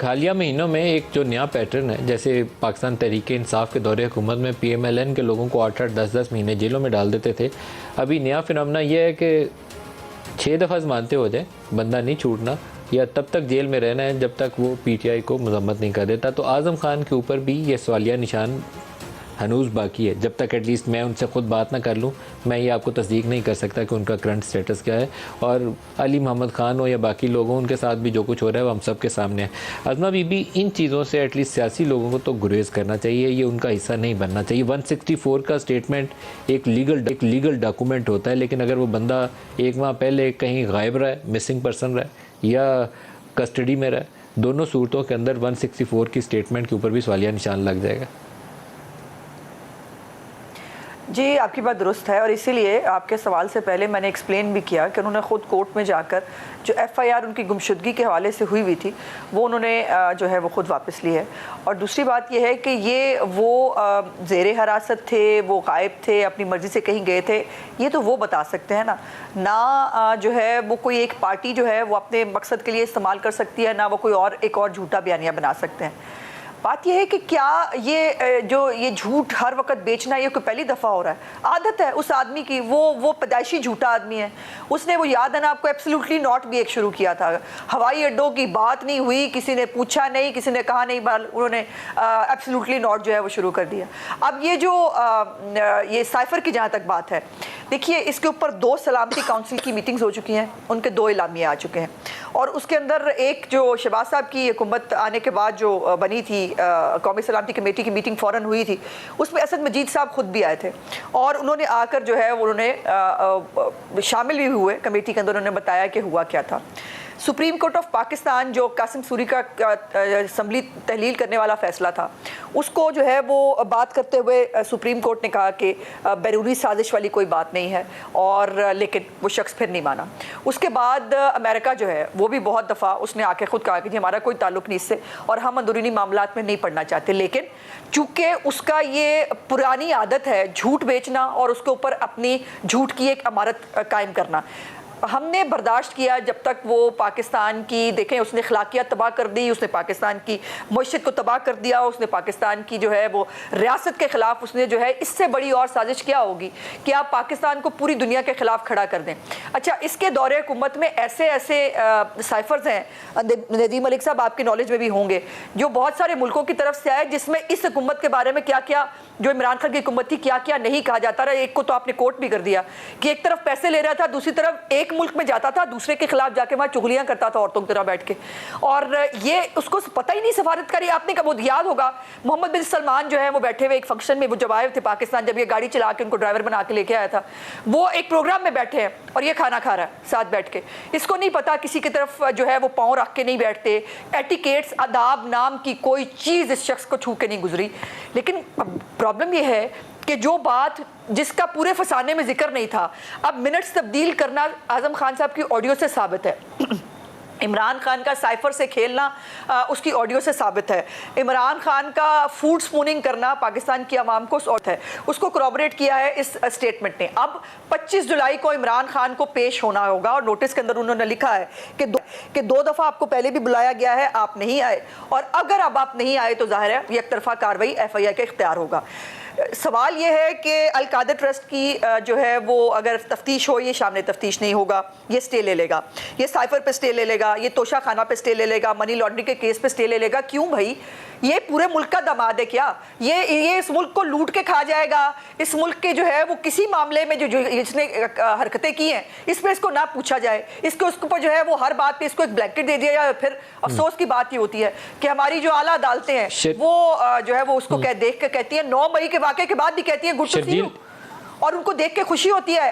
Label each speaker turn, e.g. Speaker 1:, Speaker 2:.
Speaker 1: حالیہ مہینوں میں ایک جو نیا پیٹرن ہے، جیسے پاکستان تحریک انصاف کے دور حکومت میں پی ایم ایل این کے لوگوں کو 8-8 10-10 مہینے جیلوں میں ڈال دیتے تھے، ابھی نیا فنامنا یہ ہے کہ 6 دفعہ ضمانتیں ہو جائیں، بندہ نہیں چھوٹنا یا تب تک جیل میں رہنا ہے جب تک وہ پی ٹی آئی کو مذمت نہیں کر دیتا۔ تو اعظم خان کے اوپر بھی یہ سوالیہ نشان ہنوز باقی ہے۔ جب تک ایٹ لیسٹ میں ان سے خود بات نہ کر لوں، میں یہ آپ کو تصدیق نہیں کر سکتا کہ ان کا کرنٹ سٹیٹس کیا ہے، اور علی محمد خان ہو یا باقی لوگ ہوں، ان کے ساتھ بھی جو کچھ ہو رہا ہے وہ ہم سب کے سامنے ہے۔ ازمہ بی بی، ان چیزوں سے ایٹ لیسٹ سیاسی لوگوں کو تو گریز کرنا چاہیے، یہ ان کا حصہ نہیں بننا چاہیے۔ 164 کا سٹیٹمنٹ ایک لیگل ڈاکومنٹ ہوتا ہے، لیکن اگر وہ بندہ ایک ماہ پہلے کہیں غائب رہا ہے، مسنگ پرسن رہا ہے یا کسٹڈی میں رہا ہے، دونوں صورتوں کے اندر 164 کی سٹیٹمنٹ کے اوپر بھی سوالیہ نشان لگ جائے گا۔
Speaker 2: جی، آپ کی بات درست ہے، اور اسی لیے آپ کے سوال سے پہلے میں نے ایکسپلین بھی کیا کہ انہوں نے خود کورٹ میں جا کر جو ایف آئی آر ان کی گمشدگی کے حوالے سے ہوئی تھی وہ انہوں نے جو ہے وہ خود واپس لی ہے۔ اور دوسری بات یہ ہے کہ یہ وہ زیر حراست تھے، وہ غائب تھے، اپنی مرضی سے کہیں گئے تھے، یہ تو وہ بتا سکتے ہیں نہ جو ہے وہ کوئی ایک پارٹی جو ہے وہ اپنے مقصد کے لیے استعمال کر سکتی ہے، نہ وہ کوئی ایک اور جھوٹا بیانیہ بنا سکتے ہیں۔ بات یہ ہے کہ کیا یہ جھوٹ ہر وقت بیچنا یہ کوئی پہلی دفعہ ہو رہا ہے؟ عادت ہے اس آدمی کی، وہ پیدائشی جھوٹا آدمی ہے۔ اس نے وہ یاد ہے نا آپ کو، ایبسلیوٹلی ناٹ بھی ایک شروع کیا تھا، ہوائی اڈوں کی بات نہیں ہوئی، کسی نے پوچھا نہیں، کسی نے کہا نہیں، انہوں نے ایبسلیوٹلی ناٹ جو ہے وہ شروع کر دیا۔ اب یہ سائفر کی جہاں تک بات ہے، دیکھیے اس کے اوپر 2 سلامتی کونسل کی میٹنگز ہو چکی ہیں، ان کے 2 اعلامیے آ چکے ہیں، اور اس کے اندر ایک جو شہباز صاحب کی حکومت آنے کے بعد جو بنی تھی قومی سلامتی کمیٹی کی میٹنگ فوراً ہوئی تھی، اس میں اسد مجید صاحب خود بھی آئے تھے، اور انہوں نے آ کر جو ہے انہوں نے شامل بھی ہوئے کمیٹی کے اندر، انہوں نے بتایا کہ ہوا کیا تھا۔ سپریم کورٹ آف پاکستان جو قاسم سوری کا اسمبلی تحلیل کرنے والا فیصلہ تھا، اس کو جو ہے وہ بات کرتے ہوئے سپریم کورٹ نے کہا کہ بیرونی سازش والی کوئی بات نہیں ہے، اور لیکن وہ شخص پھر نہیں مانا۔ اس کے بعد امریکہ جو ہے وہ بھی بہت دفعہ اس نے آ کے خود کہا کہ جی ہمارا کوئی تعلق نہیں اس سے، اور ہم اندرونی معاملات میں نہیں پڑنا چاہتے، لیکن چونکہ اس کا یہ پرانی عادت ہے جھوٹ بیچنا اور اس کے اوپر اپنی جھوٹ کی ایک عمارت قائم کرنا، ہم نے برداشت کیا جب تک وہ پاکستان کی، دیکھیں اس نے اخلاقیات تباہ کر دی، اس نے پاکستان کی معیشت کو تباہ کر دیا، اس نے پاکستان کی جو ہے وہ ریاست کے خلاف اس نے جو ہے، اس سے بڑی اور سازش کیا ہوگی کہ آپ پاکستان کو پوری دنیا کے خلاف کھڑا کر دیں۔ اچھا، اس کے دور حکومت میں ایسے سائفرز ہیں، ندیم ملک صاحب آپ کے نالج میں بھی ہوں گے، جو بہت سارے ملکوں کی طرف سے آئے، جس میں اس حکومت کے بارے میں کیا کیا، جو عمران خان کی حکومت تھی، کیا کیا نہیں کہا جاتا رہا۔ ایک کو تو آپ نے کوٹ بھی کر دیا کہ ایک طرف پیسے لے رہا تھا، دوسری طرف ایک ملک میں جاتا تھا، دوسرے کے خلاف جا کے وہاں چغلیاں کرتا تھا عورتوں کی طرح بیٹھ کے، اور یہ اس کو پتہ ہی نہیں سفارتکاری۔ آپ نے کب یاد ہوگا محمد بن سلمان جو ہے وہ بیٹھے ہوئے ایک فنکشن میں، وہ جب آئے تھے پاکستان، جب یہ گاڑی چلا کے ان کو ڈرائیور بنا کے لے کے آیا تھا، وہ ایک پروگرام میں بیٹھے ہیں اور یہ کھانا کھا رہا ہے ساتھ بیٹھ کے، اس کو نہیں پتا کسی کی طرف جو ہے وہ پاؤں رکھ کے نہیں بیٹھتے، ایٹیکیٹس آداب نام کی کوئی چیز اس شخص کو چھو کے نہیں گزری۔ لیکن پرابلم یہ ہے کہ جو بات جس کا پورے فسانے میں ذکر نہیں تھا، اب منٹس تبدیل کرنا اعظم خان صاحب کی آڈیو سے ثابت ہے، عمران خان کا سائفر سے کھیلنا اس کی آڈیو سے ثابت ہے، عمران خان کا فوڈ سپوننگ کرنا پاکستان کی عوام کو ہے، اس کو کورابریٹ کیا ہے اس اسٹیٹمنٹ نے۔ اب 25 جولائی کو عمران خان کو پیش ہونا ہوگا، اور نوٹس کے اندر انہوں نے لکھا ہے کہ 2 دفعہ آپ کو پہلے بھی بلایا گیا ہے، آپ نہیں آئے، اور اگر اب آپ نہیں آئے تو ظاہر ہے یہ ایک طرفہ کارروائی ایف آئی آئی کا اختیار ہوگا۔ سوال یہ ہے کہ القادر ٹرسٹ کی جو ہے وہ اگر تفتیش ہو، یہ شامل تفتیش نہیں ہوگا، یہ سٹے لے لے گا، یہ سائفر پہ سٹے لے لے گا، یہ توشہ خانہ پہ سٹے لے لے گا، منی لانڈرنگ کے کیس پہ سٹے لے لے گا۔ کیوں بھائی؟ یہ پورے ملک کا داماد ہے کیا؟ یہ اس ملک کو لوٹ کے کھا جائے گا؟ اس ملک کے جو ہے وہ کسی معاملے میں جو اس نے حرکتیں کی ہیں اس پہ اس کو نہ پوچھا جائے، اس کو جو ہے وہ ہر بات پہ اس کو ایک بلینکٹ دے دیا جائے۔ پھر افسوس کی بات یہ ہوتی ہے کہ ہماری جو اعلیٰ عدالتیں ہیں وہ جو ہے وہ اس کو دیکھ کے کہتی ہیں، 9 مئی کے واقعے کے بعد بھی کہتی ہیں گڈ ٹو سی یو، اور ان کو دیکھ کے خوشی ہوتی ہے